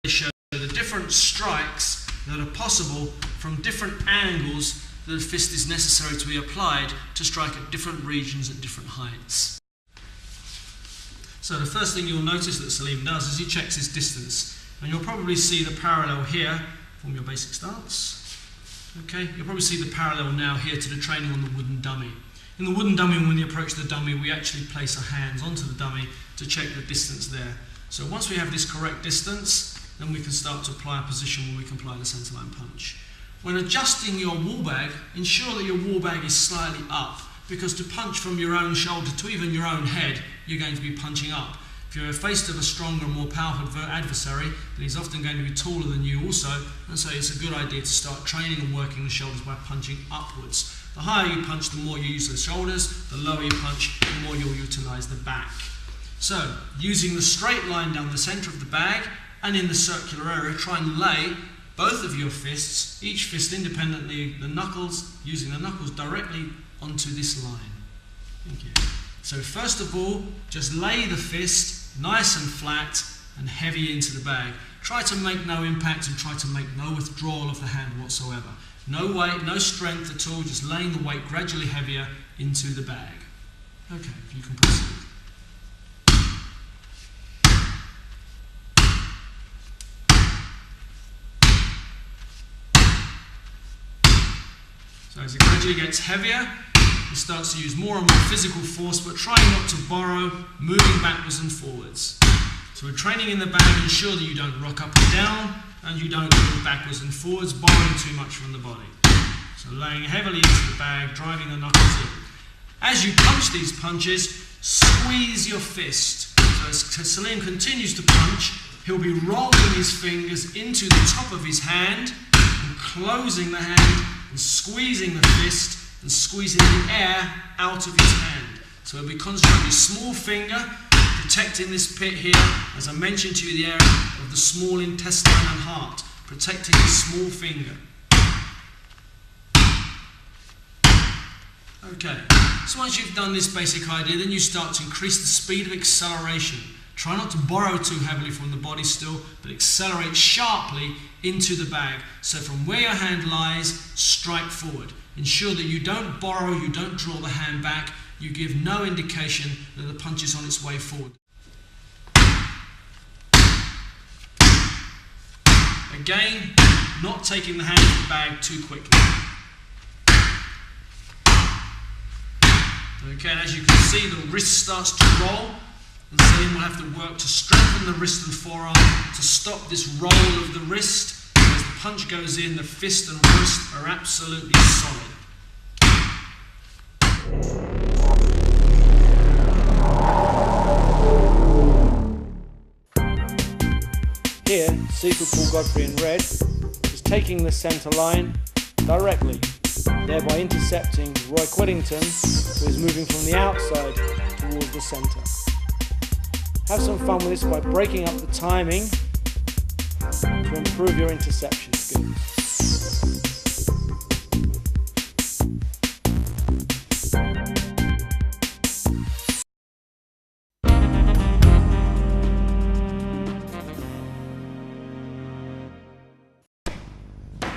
they show the different strikes that are possible from different angles that the fist is necessary to be applied to strike at different regions at different heights. So the first thing you'll notice that Salim does is he checks his distance. And you'll probably see the parallel here from your basic stance. Okay, you'll probably see the parallel now here to the training on the wooden dummy. In the wooden dummy, when you approach the dummy, we actually place our hands onto the dummy to check the distance there. So once we have this correct distance, then we can start to apply a position where we can apply the centerline punch. When adjusting your wall bag, ensure that your wall bag is slightly up, because to punch from your own shoulder to even your own head, you're going to be punching up. If you're faced with a stronger, more powerful adversary, then he's often going to be taller than you also, and so it's a good idea to start training and working the shoulders by punching upwards. The higher you punch, the more you use the shoulders. The lower you punch, the more you'll utilise the back. So, using the straight line down the centre of the bag and in the circular area, try and lay both of your fists, each fist independently, the knuckles, using the knuckles directly onto this line. Thank you. So first of all, just lay the fist nice and flat and heavy into the bag. Try to make no impact and try to make no withdrawal of the hand whatsoever. No weight, no strength at all, just laying the weight gradually heavier into the bag. Okay, you can proceed. So as it gradually gets heavier, he starts to use more and more physical force, but trying not to borrow, moving backwards and forwards. So we're training in the bag, ensure that you don't rock up and down, and you don't move backwards and forwards, borrowing too much from the body. So laying heavily into the bag, driving the knuckles in. As you punch these punches, squeeze your fist. So as Salim continues to punch, he'll be rolling his fingers into the top of his hand, and closing the hand, and squeezing the fist, and squeezing the air out of his hand. So he'll be concentrating his small finger, protecting this pit here, as I mentioned to you, the area of the small intestine and heart, protecting his small finger. Okay, so once you've done this basic idea, then you start to increase the speed of acceleration. Try not to borrow too heavily from the body still, but accelerate sharply into the bag. So from where your hand lies, strike forward. Ensure that you don't borrow, you don't draw the hand back, you give no indication that the punch is on its way forward. Again, not taking the hand off the bag too quickly. Okay, and as you can see, the wrist starts to roll, and Salim will have to work to strengthen the wrist and forearm to stop this roll of the wrist. As the punch goes in, the fist and wrist are absolutely solid. Here, Sifu Paul Godfrey in red is taking the centre line directly, thereby intercepting Roy Quiddington, who is moving from the outside towards the centre. Have some fun with this by breaking up the timing to improve your interception skills.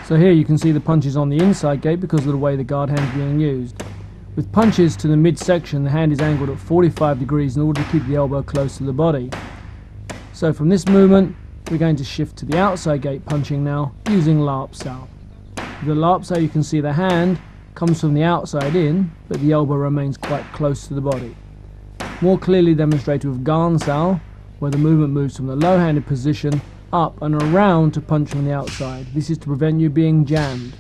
So here you can see the punches on the inside gate because of the way the guard hand is being used. With punches to the midsection, the hand is angled at 45 degrees in order to keep the elbow close to the body. So from this movement, we're going to shift to the outside gate punching now, using Larp Sao. With the Larp Sao, you can see the hand comes from the outside in, but the elbow remains quite close to the body. More clearly demonstrated with Gan Sao, where the movement moves from the low-handed position up and around to punch from the outside. This is to prevent you being jammed.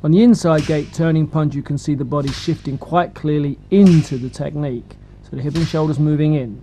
On the inside gate turning punch, you can see the body shifting quite clearly into the technique, so the hip and shoulders moving in.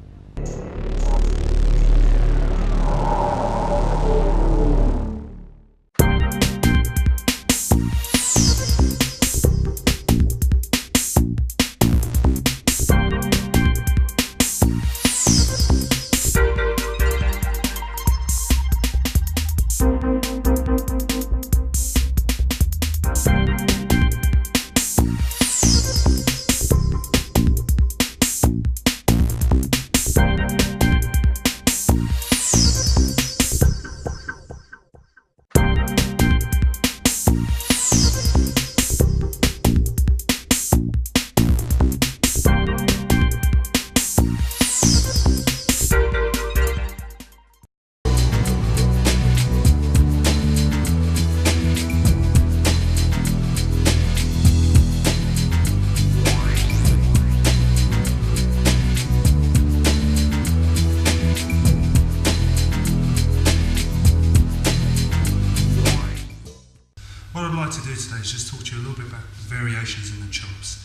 like to do today is just talk to you a little bit about the variations in the chops.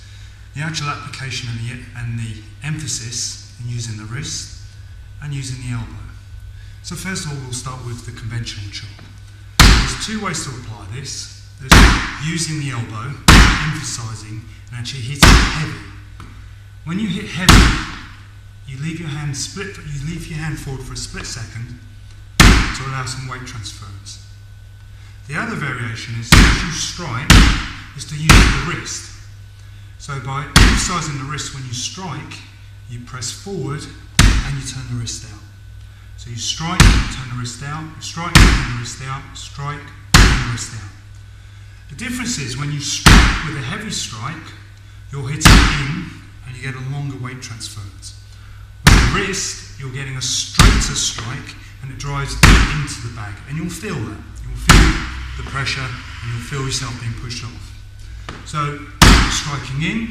The actual application and the emphasis in using the wrist and using the elbow. So first of all, we'll start with the conventional chop. There's two ways to apply this. There's using the elbow, emphasising, and actually hitting heavy. When you hit heavy, you leave your hand forward for a split second to allow some weight transference. The other variation is as you strike, is to use the wrist. So by emphasising the wrist when you strike, you press forward and you turn the wrist out. So you strike, you turn the wrist out, you strike, turn the wrist out, strike, turn the wrist out. The difference is when you strike with a heavy strike, you're hitting in and you get a longer weight transference. With the wrist, you're getting a straighter strike and it drives deep into the bag, and you'll feel that. You'll feel the pressure and you'll feel yourself being pushed off. So, striking in,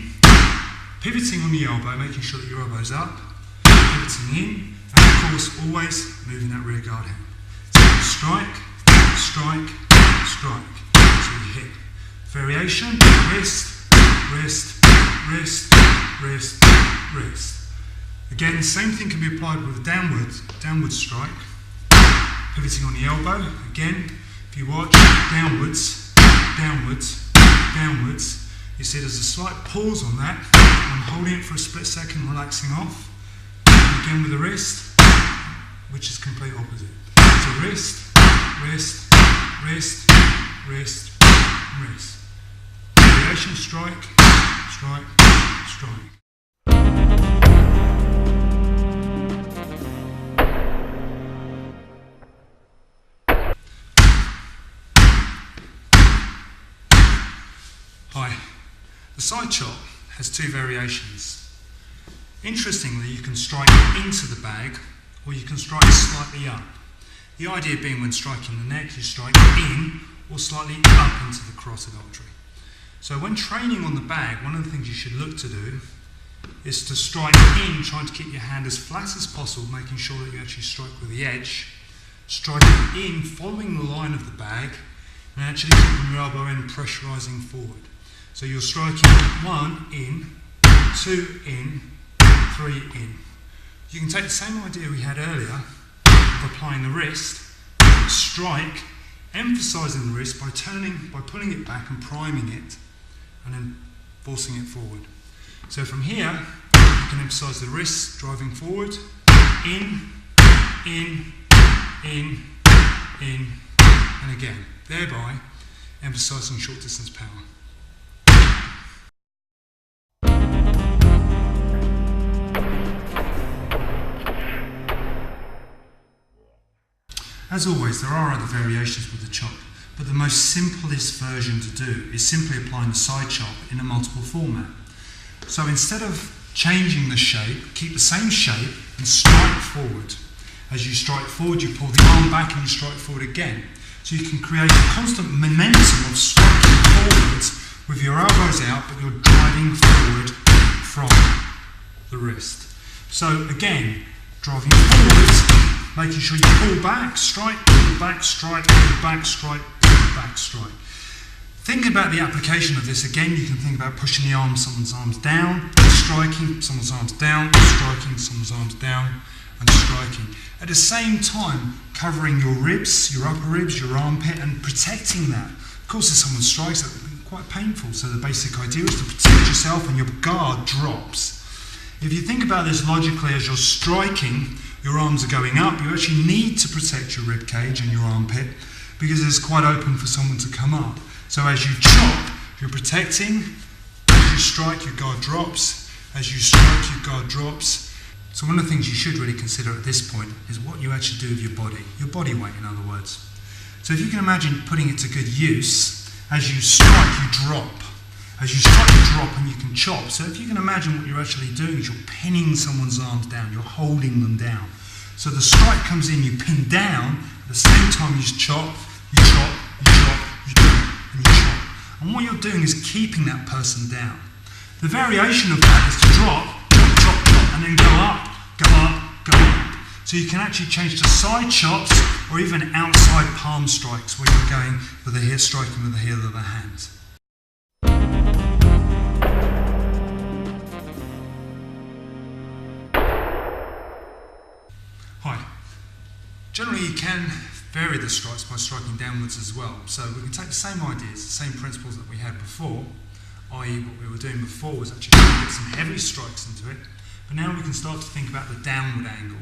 pivoting on the elbow, making sure that your elbow's up, pivoting in, and of course always moving that rear guard hand. So strike, strike, strike. So you hit. Variation, wrist, wrist, wrist, wrist, wrist. Again, the same thing can be applied with a downward strike. Pivoting on the elbow, again, if you watch, downwards, downwards, downwards. You see there's a slight pause on that. I'm holding it for a split second, relaxing off. And again with the wrist, which is complete opposite. So wrist, wrist, wrist, wrist, wrist. Variation, strike, strike, strike. Hi. The side chop has two variations. Interestingly, you can strike into the bag or you can strike slightly up. The idea being when striking the neck, you strike in or slightly up into the carotid artery. So when training on the bag, one of the things you should look to do is to strike in, trying to keep your hand as flat as possible, making sure that you actually strike with the edge. Striking in, following the line of the bag, and actually keeping your elbow in, pressurising forward. So you're striking 1 in, 2 in, 3 in. You can take the same idea we had earlier of applying the wrist, strike, emphasising the wrist by pulling it back and priming it, and then forcing it forward. So from here, you can emphasise the wrist driving forward, in, in, in, in, and again, thereby emphasising short distance power. As always, there are other variations with the chop, but the most simplest version to do is simply applying the side chop in a multiple format. So instead of changing the shape, keep the same shape and strike forward. As you strike forward, you pull the arm back and you strike forward again. So you can create a constant momentum of striking forwards with your elbows out, but you're driving forward from the wrist. So again, driving forwards, making sure you pull back, strike, pull back, strike, pull back, strike, pull back, strike. Think about the application of this. Again, you can think about pushing the arm, someone's arms down, striking, someone's arms down, striking, someone's arms down, and striking. At the same time, covering your ribs, your upper ribs, your armpit, and protecting that. Of course, if someone strikes, that would be quite painful. So the basic idea is to protect yourself and your guard drops. If you think about this logically, as you're striking, your arms are going up, you actually need to protect your rib cage and your armpit because it's quite open for someone to come up. So as you chop, you're protecting. As you strike, your guard drops. As you strike, your guard drops. So one of the things you should really consider at this point is what you actually do with your body weight in other words. So if you can imagine putting it to good use, as you strike, you drop. As you strike, you drop and you can chop. So if you can imagine what you're actually doing is you're pinning someone's arms down, you're holding them down. So the strike comes in, you pin down, at the same time you chop, you chop, you chop, you chop, and you chop. And what you're doing is keeping that person down. The variation of that is to drop, chop, chop, chop, and then go up, go up, go up. So you can actually change to side chops or even outside palm strikes where you're going with the heel, striking with the heel of the hand. Hi. Generally you can vary the strikes by striking downwards as well. So we can take the same ideas, the same principles that we had before, i.e. what we were doing before was actually get some heavy strikes into it, but now we can start to think about the downward angle.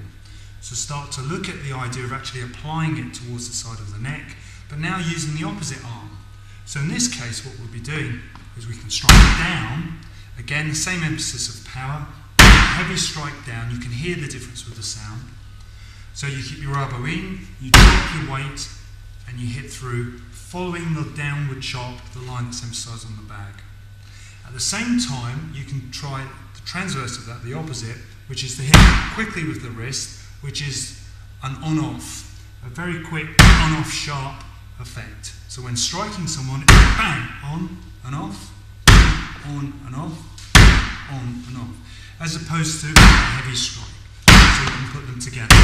So start to look at the idea of actually applying it towards the side of the neck, but now using the opposite arm. So in this case what we'll be doing is we can strike down, again the same emphasis of power, heavy strike down, you can hear the difference with the sound. So you keep your elbow in, you drop your weight, and you hit through, following the downward chop, the line that's emphasised on the bag. At the same time, you can try the transverse of that, the opposite, which is to hit quickly with the wrist, which is an on-off, a very quick on-off sharp effect. So when striking someone, it's bang, on and off, on and off, on and off, as opposed to a heavy strike. So you can put them together.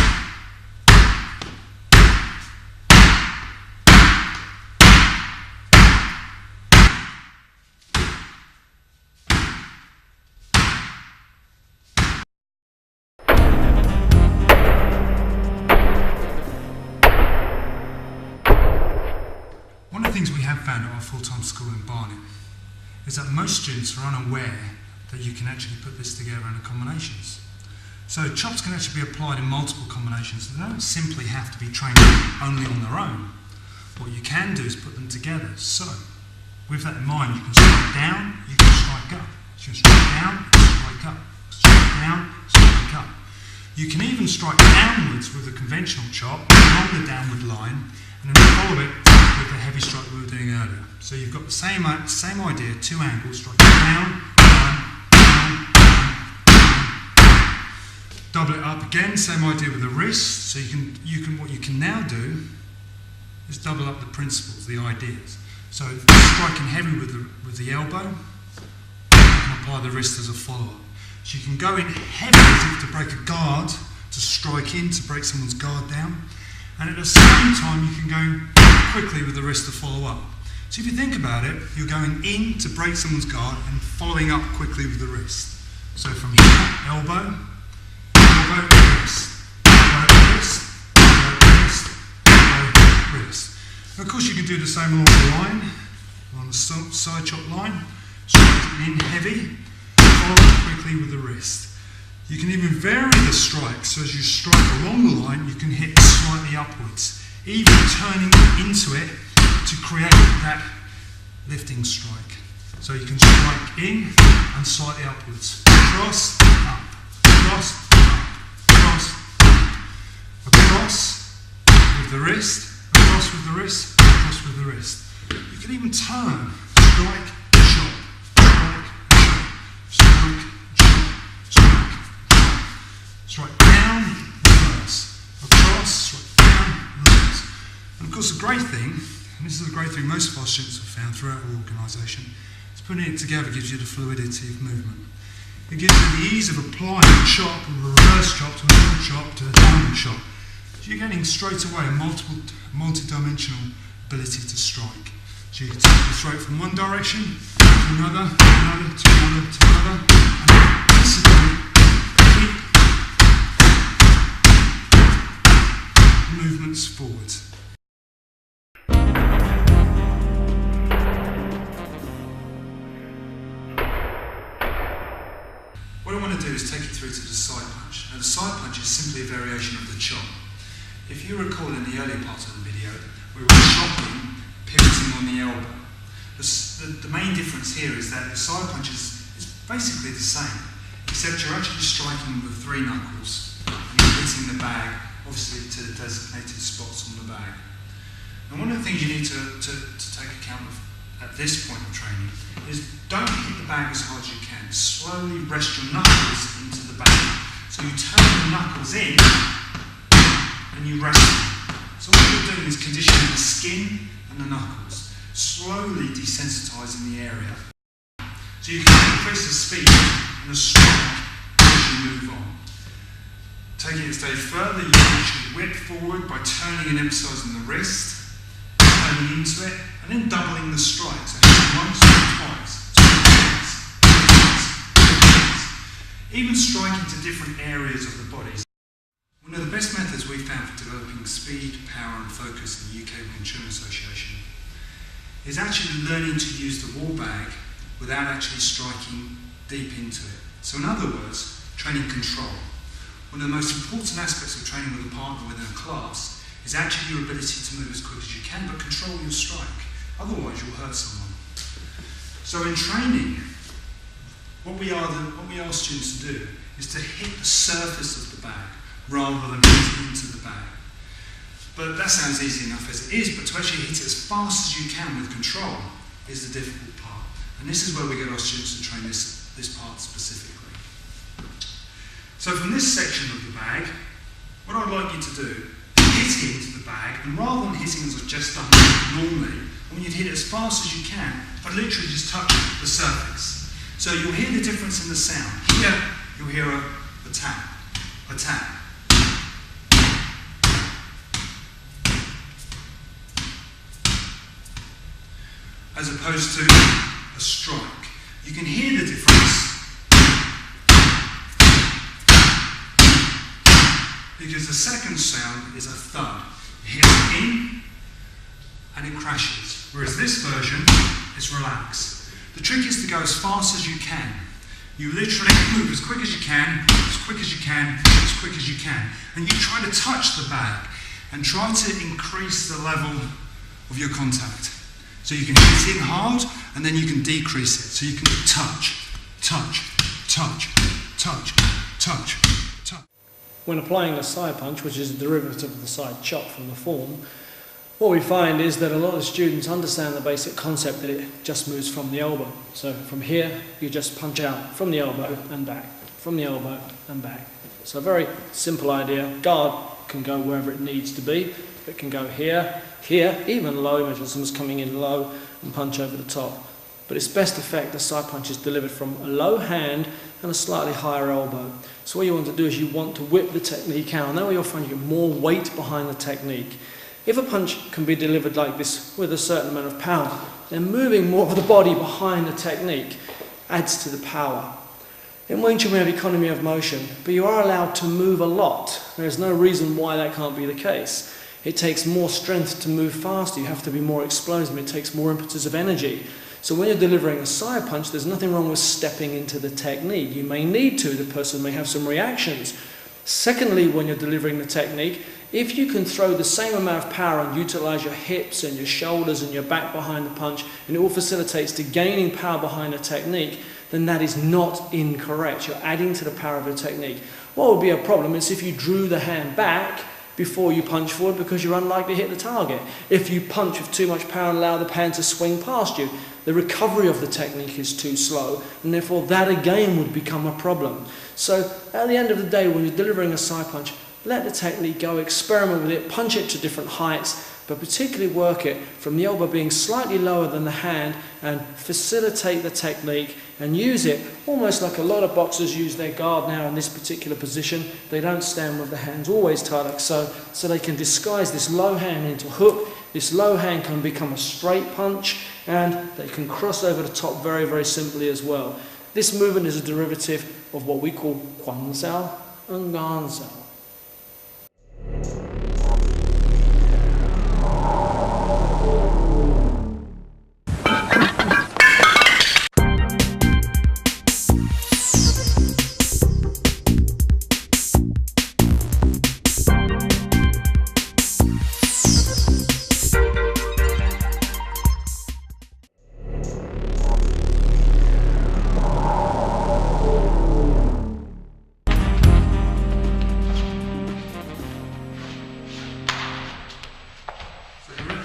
One of the things we have found at our full-time school in Barnet is that most students are unaware that you can actually put this together in combinations. So chops can actually be applied in multiple combinations. They don't simply have to be trained only on their own. What you can do is put them together. So, with that in mind, you can strike down, you can strike up. You can strike down, strike up. Strike down, strike up. You can even strike downwards with a conventional chop along the downward line, and then follow it with the heavy strike we were doing earlier. So you've got the same idea, two angles, striking down, double it up again, same idea with the wrist. So what you can now do is double up the principles, the ideas. So striking heavy with the elbow, you can apply the wrist as a follow-up. So you can go in heavy as if to break a guard, to strike in, to break someone's guard down. And at the same time, you can go quickly with the wrist to follow up. So if you think about it, you're going in to break someone's guard and following up quickly with the wrist. So from here, elbow, elbow, wrist, elbow, wrist, elbow, wrist, elbow, wrist. And of course, you can do the same along the line, along the side chop line, strike in heavy, follow up quickly with the wrist. You can even vary the strike, so as you strike along the line, you can hit slightly upwards, even turning into it to create that lifting strike. So you can strike in and slightly upwards. Cross, up, cross, up, cross, up. Across with the wrist, across with the wrist, across with the wrist. You can even turn, strike, chop, strike, chop, strike, chop, strike. Strike down, reverse. Across, strike down, reverse. And of course the great thing, and this is the great thing most of our students have found throughout our organisation, is putting it together gives you the fluidity of movement. It gives you the ease of applying a chop, a reverse chop to a down chop to a downward chop. So you're getting straight away a multi-dimensional ability to strike. So you can take the throat from one direction to another, to another, to another, to another, and basically keep movements forward. What I want to do is take you through to the side punch. Now the side punch is simply a variation of the chop. If you recall in the earlier part of the video, we were chopping, pivoting on the elbow. The main difference here is that the side punch is basically the same, except you're actually striking with the three knuckles and you're hitting the bag, obviously to the designated spots on the bag. And one of the things you need to take account of at this point of training is don't hit the bag as hard as you can. Slowly rest your knuckles into the bag. So you turn the knuckles in and you rest them. So what you're doing is conditioning the skin and the knuckles, slowly desensitizing the area. So you can increase the speed and the strike as you move on. Taking it a stage further, you can actually whip forward by turning and emphasising the wrist, turning into it, and then doubling the strike. So once, twice, twice. Even striking to different areas of the body. One of the best methods we've found for developing speed, power and focus in the UK Win Chun Association is actually learning to use the wall bag without actually striking deep into it. So in other words, training control. One of the most important aspects of training with a partner within a class is actually your ability to move as quick as you can, but control your strike. Otherwise, you'll hurt someone. So in training, what we ask students to do is to hit the surface of the bag rather than hit into the bag. But that sounds easy enough as it is, but to actually hit it as fast as you can with control is the difficult part. And this is where we get our students to train this part specifically. So from this section of the bag, what I'd like you to do is hit it into the bag, and rather than hitting as I've just done normally, I want you to hit it as fast as you can, but literally just touch the surface. So you'll hear the difference in the sound. Here, you'll hear a tap, a tap. As opposed to a strike. You can hear the difference because the second sound is a thud. You hear it in and it crashes, whereas this version is relaxed. The trick is to go as fast as you can. You literally move as quick as you can, as quick as you can, as quick as you can. And you try to touch the bag and try to increase the level of your contact. So you can hit in hard and then you can decrease it. So you can touch, touch, touch, touch, touch, touch. When applying a side punch, which is a derivative of the side chop from the form, what we find is that a lot of students understand the basic concept that it just moves from the elbow. So from here, you just punch out from the elbow and back, from the elbow and back. So a very simple idea. Guard can go wherever it needs to be. It can go here, here, even low. Imagine someone's coming in low and punch over the top. But its best effect, the side punch, is delivered from a low hand and a slightly higher elbow. So what you want to do is you want to whip the technique out, and that way you'll find you get more weight behind the technique. If a punch can be delivered like this with a certain amount of power, then moving more of the body behind the technique adds to the power. In Wing Chun we have economy of motion, but you are allowed to move a lot. There's no reason why that can't be the case. It takes more strength to move faster, you have to be more explosive, it takes more impetus of energy. So when you're delivering a side punch, there's nothing wrong with stepping into the technique. You may need to, the person may have some reactions. Secondly, when you're delivering the technique, if you can throw the same amount of power and utilize your hips and your shoulders and your back behind the punch, and it all facilitates to gaining power behind the technique, then that is not incorrect. You're adding to the power of the technique. What would be a problem is if you drew the hand back before you punch forward, because you're unlikely to hit the target. If you punch with too much power and allow the hand to swing past you, the recovery of the technique is too slow, and therefore that again would become a problem. So at the end of the day, when you're delivering a side punch, let the technique go, experiment with it, punch it to different heights, but particularly work it from the elbow being slightly lower than the hand, and facilitate the technique and use it almost like a lot of boxers use their guard now in this particular position. They don't stand with the hands always tight like so they can disguise this low hand into a hook. This low hand can become a straight punch, and they can cross over the top very, very simply as well. This movement is a derivative of what we call Guanzhao and Ganzhao.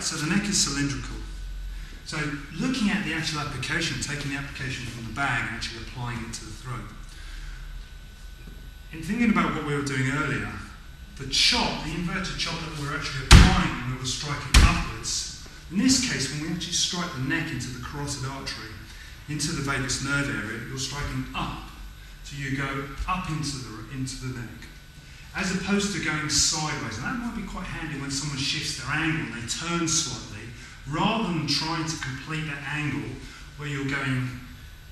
So the neck is cylindrical. So looking at the actual application, taking the application from the bag and actually applying it to the throat. In thinking about what we were doing earlier, the chop, the inverted chop that we're actually applying when we were striking upwards, in this case when we actually strike the neck into the carotid artery, into the vagus nerve area, you're striking up. So you go up into the neck. as opposed to going sideways. And that might be quite handy when someone shifts their angle and they turn slightly, rather than trying to complete that angle where you're going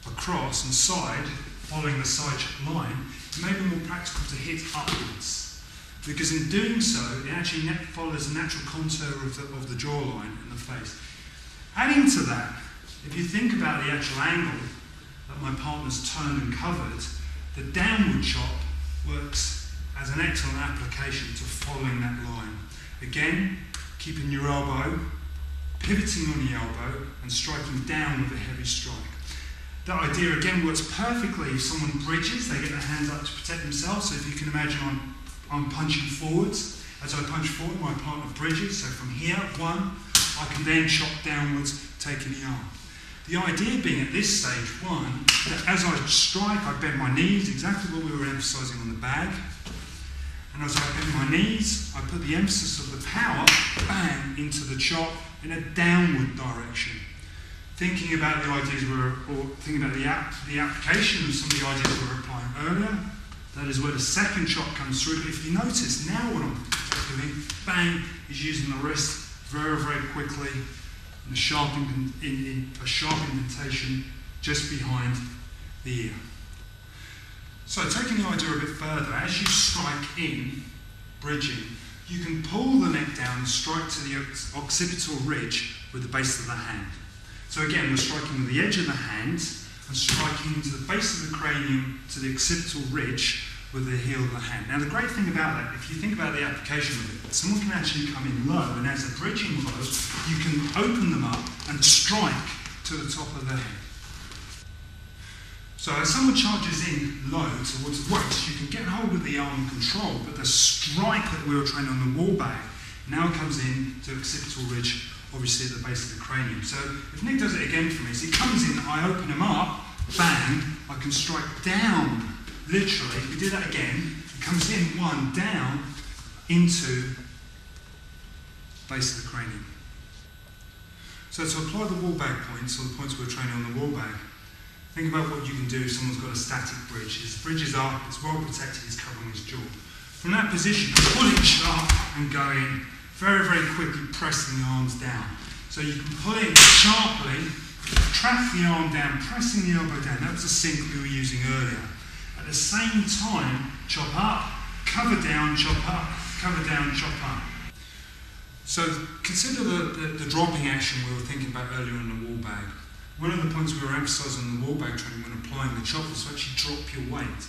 across and side, following the side chop line. It may be more practical to hit upwards, because in doing so, it actually follows the natural contour of the jawline and the face. Adding to that, if you think about the actual angle that my partner's turned and covered, the downward chop works as an excellent application to following that line. Again, keeping your elbow, pivoting on the elbow, and striking down with a heavy strike. That idea again works perfectly if someone bridges, they get their hands up to protect themselves. So if you can imagine I'm punching forwards. As I punch forward, my partner bridges. So from here, one, I can then chop downwards, taking the arm. The idea being at this stage, one, that as I strike, I bend my knees, exactly what we were emphasising on the bag. And as I bend my knees, I put the emphasis of the power, bang, into the chop in a downward direction. Thinking about the ideas thinking about the application of some of the ideas we were applying earlier, that is where the second chop comes through. But if you notice, now what I'm doing, bang, is using the wrist very, very quickly in a sharp indentation just behind the ear. So taking the idea a bit further, as you strike in, bridging, you can pull the neck down and strike to the occipital ridge with the base of the hand. So again, we're striking with the edge of the hand and striking to the base of the cranium to the occipital ridge with the heel of the hand. Now the great thing about that, if you think about the application of it, someone can actually come in low, and as the bridging follows, you can open them up and strike to the top of the head. So as someone charges in low towards the waist, you can get hold of the arm control, but the strike that we were training on the wall bag now comes in to occipital ridge, obviously at the base of the cranium. So if Nick does it again for me, so he comes in, I open him up, bang, I can strike down, literally, if we do that again, it comes in, one, down, into base of the cranium. So to apply the wall bag points, or the points we were training on the wall bag, think about what you can do if someone's got a static bridge. His bridge is up, it's well protected, he's covering his jaw. From that position, pull it sharp and go in, very, very quickly pressing the arms down. So you can pull it sharply, trap the arm down, pressing the elbow down. That was the sync we were using earlier. At the same time, chop up, cover down, chop up, cover down, chop up. So consider the dropping action we were thinking about earlier in the wall bag. One of the points we were emphasising in the wall bag training when applying the chop was to actually drop your weight.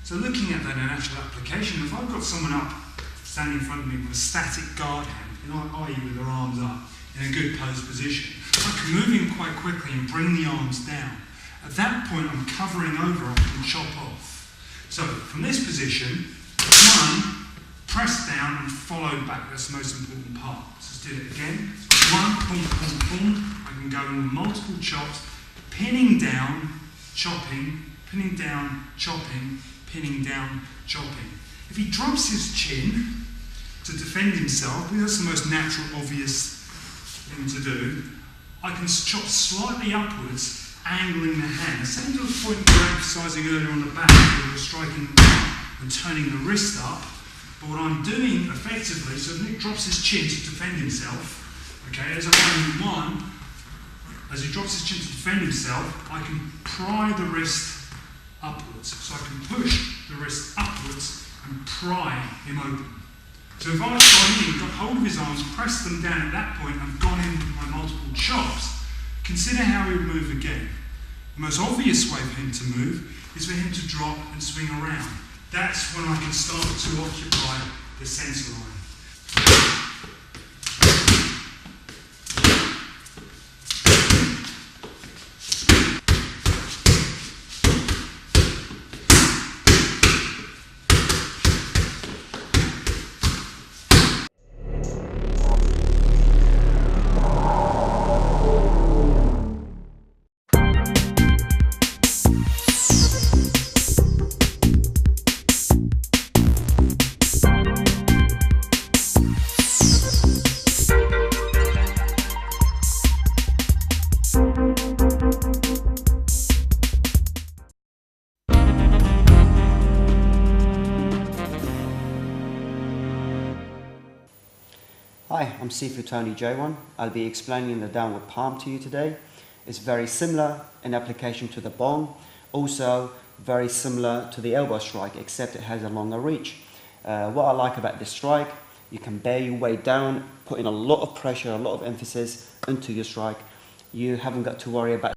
So looking at that in actual application, if I've got someone up, standing in front of me with a static guard hand, i.e. with their arms up in a good posed position, I can move in quite quickly and bring the arms down. At that point, I'm covering over, I can chop off. So from this position, one, press down and follow back. That's the most important part. So let's do it again. One, boom, boom, boom. I can go in with multiple chops, pinning down, chopping, pinning down, chopping, pinning down, chopping. If he drops his chin to defend himself, that's the most natural, obvious thing to do, I can chop slightly upwards, angling the hand. Same to the point we were emphasising earlier on the back, where we were striking and turning the wrist up. But what I'm doing effectively, so if Nick drops his chin to defend himself, okay, as I'm doing one, as he drops his chin to defend himself, I can pry the wrist upwards. So I can push the wrist upwards and pry him open. So if I've gone in, got hold of his arms, pressed them down at that point, and gone in with my multiple chops, consider how he would move again. The most obvious way for him to move is for him to drop and swing around. That's when I can start to occupy the centre line. Hi, I'm Sifu Tony J1. I'll be explaining the downward palm to you today. It's very similar in application to the bong, also very similar to the elbow strike, except it has a longer reach. What I like about this strike, you can bear your weight down, put in a lot of pressure, a lot of emphasis into your strike. You haven't got to worry about